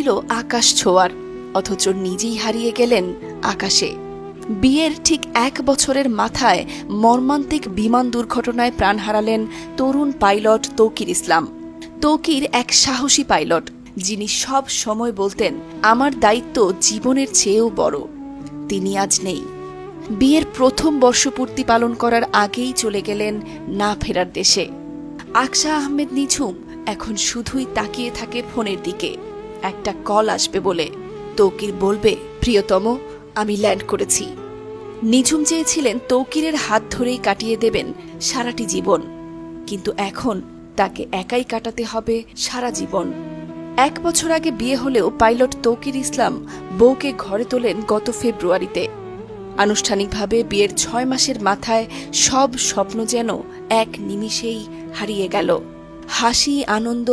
ছিল আকাশ ছোঁয়ার, অথচ নিজেই হারিয়ে গেলেন আকাশে। বিয়ের ঠিক 1 বছরের মাথায় মর্মান্তিক বিমান দুর্ঘটনায় প্রাণ হারালেন তরুণ পাইলট তৌকির ইসলাম। তৌকির এক সাহসী পাইলট, যিনি সব সময় বলতেন, আমার দায়িত্ব জীবনের চেয়েও বড়। তিনি আজ নেই। বিয়ের প্রথম বর্ষপূর্তি পালন করার আগেই চলে গেলেন না ফেরার দেশে। আকশা আহমেদ নিঝুম এখন শুধুই তাকিয়ে থাকে ফোনের দিকে, একটা কল আসবে বলে। তৌকির বলবে, প্রিয়তম, আমি ল্যান্ড করেছি। নিঝুম চেয়েছিলেন তৌকিরের হাত ধরেই কাটিয়ে দেবেন সারাটি জীবন, কিন্তু এখন তাকে একাই কাটাতে হবে সারা জীবন। 1 বছর আগে বিয়ে হলেও পাইলট তৌকির ইসলাম বউকে ঘরে তোলেন গত ফেব্রুয়ারিতে। আনুষ্ঠানিকভাবে বিয়ের 6 মাসের মাথায় সব স্বপ্ন যেন এক নিমিষেই হারিয়ে গেল। হাসি, আনন্দ,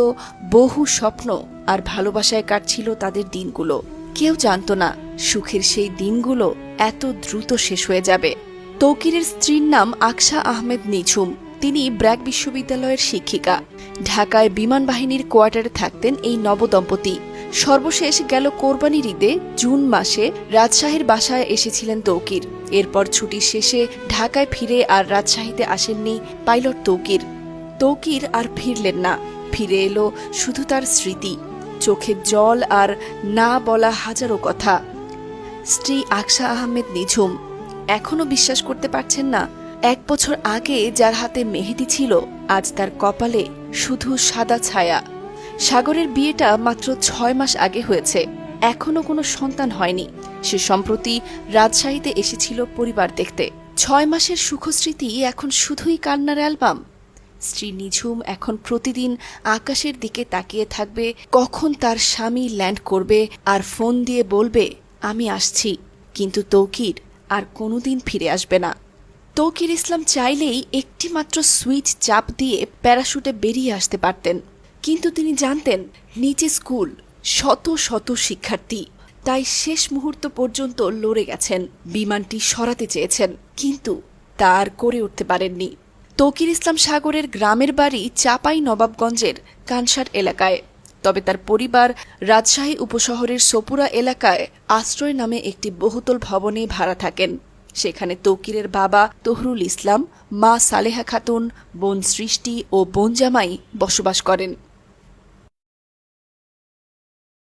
বহু স্বপ্ন আর ভালোবাসায় কাটছিল তাদের দিনগুলো। কেউ জানত না সুখের সেই দিনগুলো এত দ্রুত শেষ হয়ে যাবে। তৌকিরের স্ত্রীর নাম আকশা আহমেদ নিঝুম। তিনি ব্র্যাক বিশ্ববিদ্যালয়ের শিক্ষিকা। ঢাকায় বিমান বাহিনীর কোয়ার্টারে থাকতেন এই নবদম্পতি। সর্বশেষ গেল কোরবানির ঈদে জুন মাসে রাজশাহীর বাসায় এসেছিলেন তৌকির। এরপর ছুটির শেষে ঢাকায় ফিরে আর রাজশাহীতে আসেননি পাইলট তৌকির। তৌকির আর ফিরলেন না, ফিরে এলো শুধু তার স্মৃতি, চোখের জল আর না বলা হাজারো কথা। স্ত্রী আকশা আহমেদ নিঝুম এখনো বিশ্বাস করতে পারছেন না, 1 বছর আগে যার হাতে মেহেদি ছিল, আজ তার কপালে শুধু সাদা ছায়া। সাগরের বিয়েটা মাত্র 6 মাস আগে হয়েছে, এখনো কোনো সন্তান হয়নি। সে সম্প্রতি রাজশাহীতে এসেছিল পরিবার দেখতে। 6 মাসের সুখস্মৃতি এখন শুধুই কান্নার অ্যালবাম। স্ত্রী নিঝুম এখন প্রতিদিন আকাশের দিকে তাকিয়ে থাকবে, কখন তার স্বামী ল্যান্ড করবে আর ফোন দিয়ে বলবে, আমি আসছি। কিন্তু তৌকির আর কোনোদিন ফিরে আসবে না। তৌকির ইসলাম চাইলেই একটি মাত্র সুইচ চাপ দিয়ে প্যারাশুটে বেরিয়ে আসতে পারতেন, কিন্তু তিনি জানতেন নিচে স্কুল, শত শত শিক্ষার্থী। তাই শেষ মুহূর্ত পর্যন্ত লড়ে গেছেন, বিমানটি সরাতে চেয়েছেন, কিন্তু তা আর করে উঠতে পারেননি। তৌকির ইসলাম সাগরের গ্রামের বাড়ি চাপাই নবাবগঞ্জের কানসার এলাকায়। তবে তার পরিবার রাজশাহী উপশহরের সোপুরা এলাকায় আশ্রয় নামে একটি বহুতল ভবনে ভাড়া থাকেন। সেখানে তৌকিরের বাবা তহরুল ইসলাম, মা সালেহা খাতুন, বোন সৃষ্টি ও বোন জামাই বসবাস করেন।